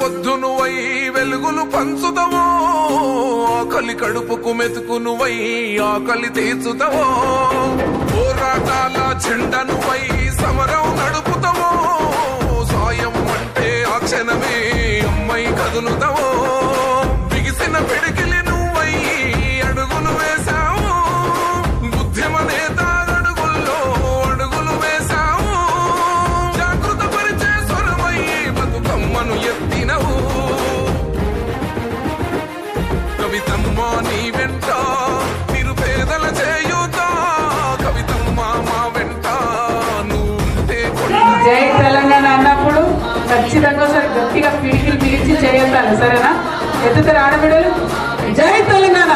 పొద్దు నువ్వై వెలుగులు పంచుతావో, ఆకలి కడుపుకు మెతుకు నువ్వై ఆకలి తీర్చుతావో, పోరాటాల చెండ నువ్వై సమరం నడుపుతావో, సాయం అంటే ఆ క్షణమే అమ్మై కదులుతావో, బిగిసిన పిడికిలి నువ్వై అడుగులు వేశావు, ఉద్యమ నేత అడుగుల్లో అడుగులు వేశావు, జాగృత పరిచే స్వరమై బతుకమ్మను ఎత్తినవు. కవితమ్మ నీ వెంట నిరుపేదల చేయూత, కవితమ్మ మా వెంట నువ్వుంటే. జై తెలంగాణ అన్నప్పుడు ఖచ్చితంగా సరే గట్టిగా పిడికిలు పిలిచి చేయొద్దాలి, సరేనా? ఎత్తుతారు ఆడబిడ్డలు. జై తెలంగాణ.